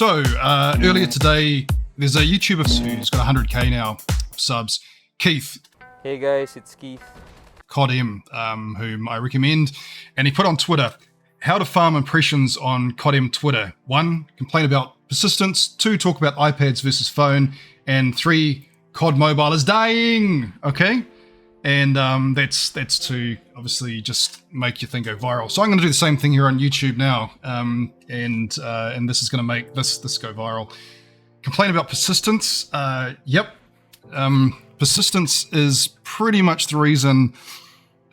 Earlier today, there's a YouTuber who's got 100k now of subs, Keith. Hey guys, it's Keith. CoD M, whom I recommend, and he put on Twitter, how to farm impressions on CoD M Twitter. 1, complain about persistence. 2, talk about iPads versus phone. And 3, CoD MoBiLE is dying. Okay? And that's to obviously just make your thing go viral. So I'm going to do the same thing here on YouTube now, and this is going to make this go viral. Complain about persistence. Persistence is pretty much the reason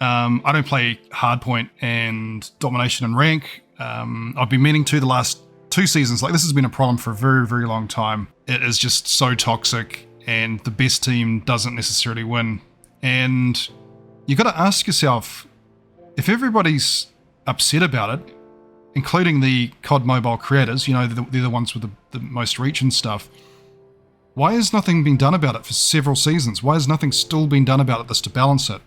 I don't play hardpoint and domination and rank. I've been meaning to the last 2 seasons. Like, this has been a problem for a very, very long time. It is just so toxic, and the best team doesn't necessarily win. And you got to ask yourself, if everybody's upset about it, including the CoD MoBiLE creators, you know, they're the ones with the most reach and stuff, why has nothing been done about it for several seasons? Why has nothing still been done about this to balance it?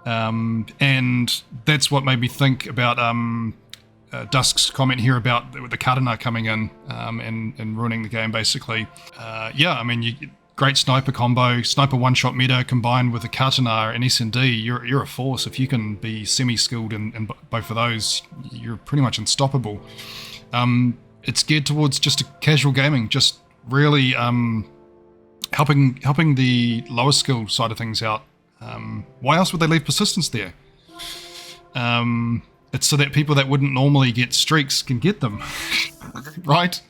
And that's what made me think about Dusk's comment here about the Katana coming in and ruining the game, basically. Great sniper combo, sniper one-shot meta combined with a Katana and S&D, you're a force. If you can be semi-skilled in both of those, you're pretty much unstoppable. It's geared towards just a casual gaming, just really helping the lower skill side of things out. Why else would they leave persistence there? It's so that people that wouldn't normally get streaks can get them, right?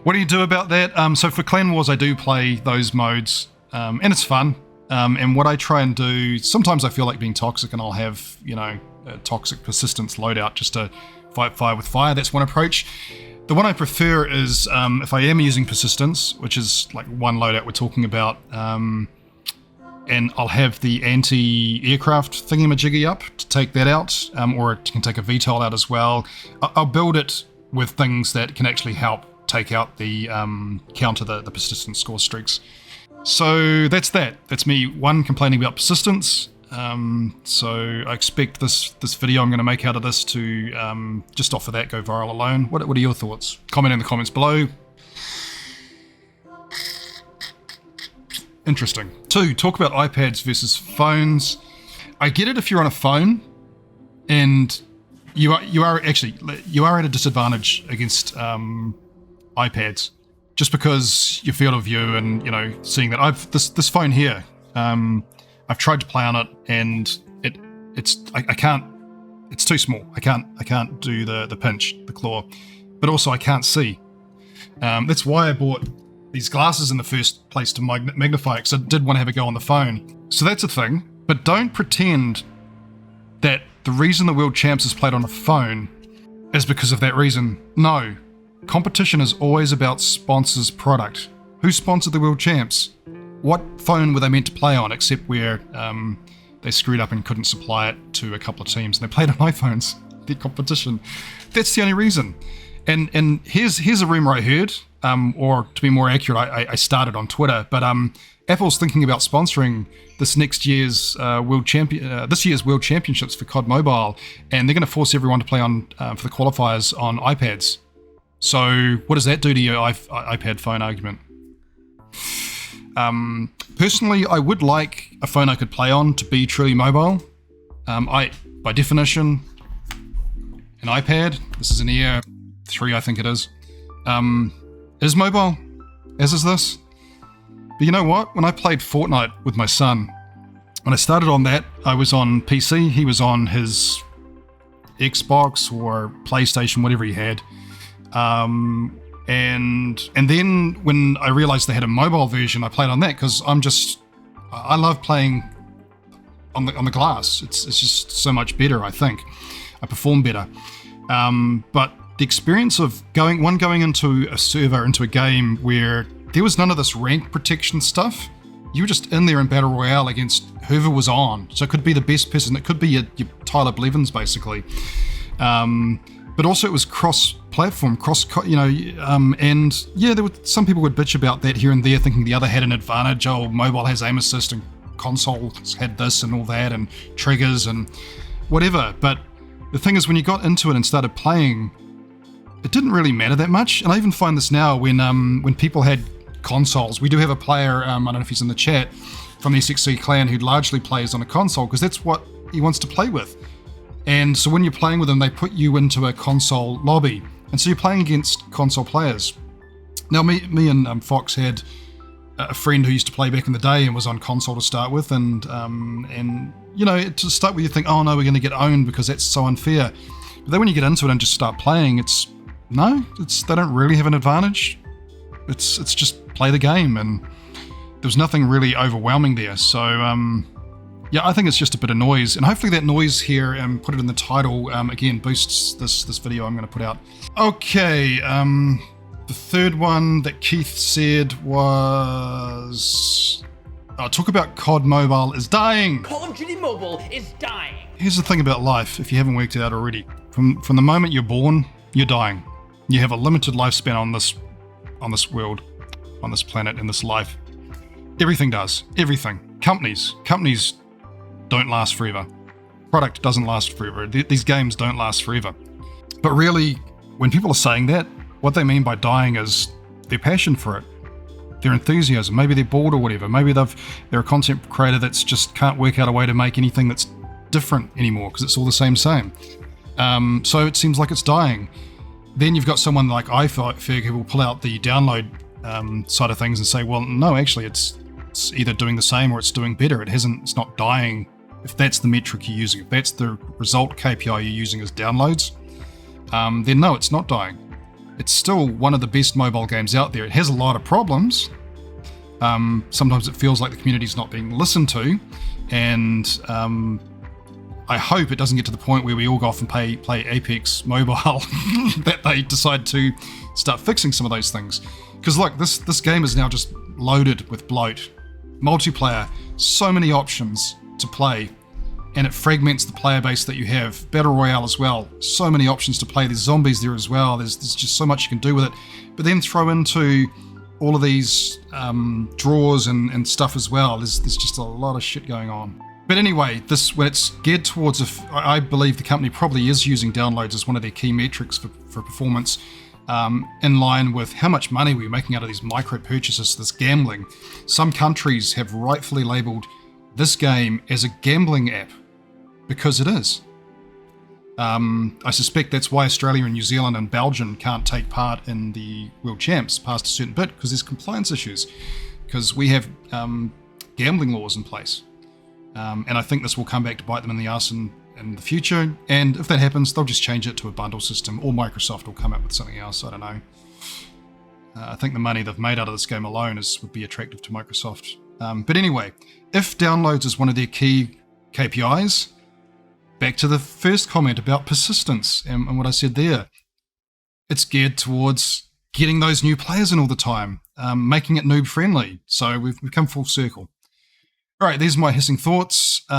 What do you do about that? So for Clan Wars, I do play those modes, and it's fun. And what I try and do, sometimes I feel like being toxic, and I'll have, a toxic persistence loadout just to fight fire with fire. That's one approach. The one I prefer is if I am using persistence, which is like one loadout we're talking about, and I'll have the anti-aircraft thingamajiggy up to take that out, or it can take a VTOL out as well. I'll build it with things that can actually help take out the counter the persistence score streaks. So that's that. That's me, one, complaining about persistence. So I expect this video I'm going to make out of this to just off of that go viral alone. What are your thoughts? Comment in the comments below. Interesting. 2, talk about iPads versus phones. I get it if you're on a phone and you are at a disadvantage against iPads, just because your field of view and seeing that this phone here, I've tried to play on it and I can't. It's too small. I can't do the pinch, the claw, but also I can't see. That's why I bought these glasses in the first place, to magnify it, because I did want to have a go on the phone. So that's a thing. But don't pretend that the reason the World Champs is played on a phone is because of that reason. No. Competition is always about sponsors' product. Who sponsored the World Champs? What phone were they meant to play on, except where they screwed up and couldn't supply it to a couple of teams, and they played on iPhones, the competition. That's the only reason. And here's a rumor I heard, or to be more accurate, I started on Twitter, but Apple's thinking about sponsoring this year's World Championships for CoD MoBiLE, and they're going to force everyone to play on for the qualifiers on iPads. So what does that do to your iPad phone argument? Personally, I would like a phone I could play on to be truly mobile. By definition, an iPad, this is an Air 3, I think it is mobile, as is this. But you know what? When I played Fortnite with my son, when I started on that, I was on PC, he was on his Xbox or PlayStation, whatever he had. And then when I realized they had a mobile version, I played on that because I love playing on the glass. It's just so much better, I think. I perform better. But the experience of going into a server, into a game where there was none of this rank protection stuff, you were just in there in Battle Royale against whoever was on. So it could be the best person, it could be your Tyler Blevins, basically. But also it was cross-platform, and yeah, some people would bitch about that here and there, thinking the other had an advantage. Oh, mobile has aim assist and consoles had this and all that, and triggers and whatever. But the thing is, when you got into it and started playing, it didn't really matter that much. And I even find this now when people had consoles. We do have a player, I don't know if he's in the chat, from the SXC clan who largely plays on a console because that's what he wants to play with. And so when you're playing with them, they put you into a console lobby. And so you're playing against console players. Now, me and Fox had a friend who used to play back in the day and was on console to start with. And you know, to start with, you think, oh no, we're going to get owned because that's so unfair. But then when you get into it and just start playing, they don't really have an advantage. It's just play the game, and there was nothing really overwhelming there. So yeah, I think it's just a bit of noise, and hopefully that noise here, put it in the title, again boosts this video I'm going to put out. Okay, the third one that Keith said was, talk about CoD MoBiLe is dying. Call of Duty Mobile is dying. Here's the thing about life, if you haven't worked it out already. From the moment you're born, you're dying. You have a limited lifespan on this world, on this planet, in this life. Everything does. Everything. Companies don't last forever. Product doesn't last forever. These games don't last forever. But really, when people are saying that, what they mean by dying is their passion for it, their enthusiasm. Maybe they're bored or whatever. Maybe they're a content creator that's just can't work out a way to make anything that's different anymore because it's all the same. So it seems like it's dying. Then you've got someone like iPhone who will pull out the download side of things and say, well, no, actually, it's either doing the same or it's doing better. It's not dying. If that's the metric you're using, if that's the result KPI you're using as downloads, then no, it's not dying. It's still one of the best mobile games out there. It has a lot of problems. Sometimes it feels like the community's not being listened to, and I hope it doesn't get to the point where we all go off and play Apex Mobile, that they decide to start fixing some of those things. Because look, this game is now just loaded with bloat. Multiplayer, so many options to play, and it fragments the player base that you have. Battle Royale as well, so many options to play. There's zombies there as well. There's just so much you can do with it. But then throw into all of these draws and stuff as well. There's just a lot of shit going on. But anyway, when it's geared towards, I believe the company probably is using downloads as one of their key metrics for performance, in line with how much money we're making out of these micro purchases, this gambling. Some countries have rightfully labelled this game as a gambling app, because it is. I suspect that's why Australia and New Zealand and Belgium can't take part in the World Champs past a certain bit, because there's compliance issues, because we have gambling laws in place. And I think this will come back to bite them in the arse in the future. And if that happens, they'll just change it to a bundle system, or Microsoft will come up with something else. I don't know. I think the money they've made out of this game alone would be attractive to Microsoft. But anyway, if downloads is one of their key KPIs, back to the first comment about persistence and what I said there. It's geared towards getting those new players in all the time, making it noob friendly. So we've come full circle. All right, these are my hissing thoughts, so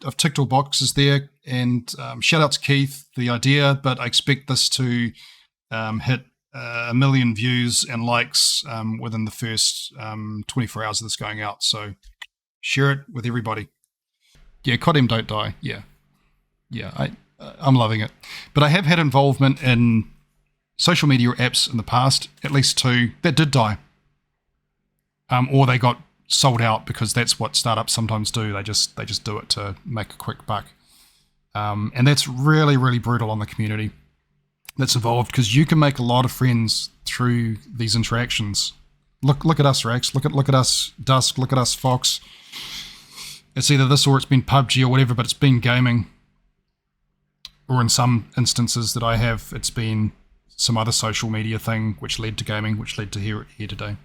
I've ticked all boxes there, and shout out to Keith, the idea, but I expect this to hit 1 million views and likes within the first 24 hours of this going out, so share it with everybody. Yeah, CoD M don't die, yeah, I'm loving it. But I have had involvement in social media apps in the past, at least 2, that did die. Or they got sold out, because that's what startups sometimes do. They just do it to make a quick buck, and that's really, really brutal on the community that's involved, because you can make a lot of friends through these interactions. Look at us, Rex. Look at us, Dusk. Look at us, Fox. It's either this or it's been PUBG or whatever, but it's been gaming, or in some instances that I have, it's been some other social media thing which led to gaming, which led to here today.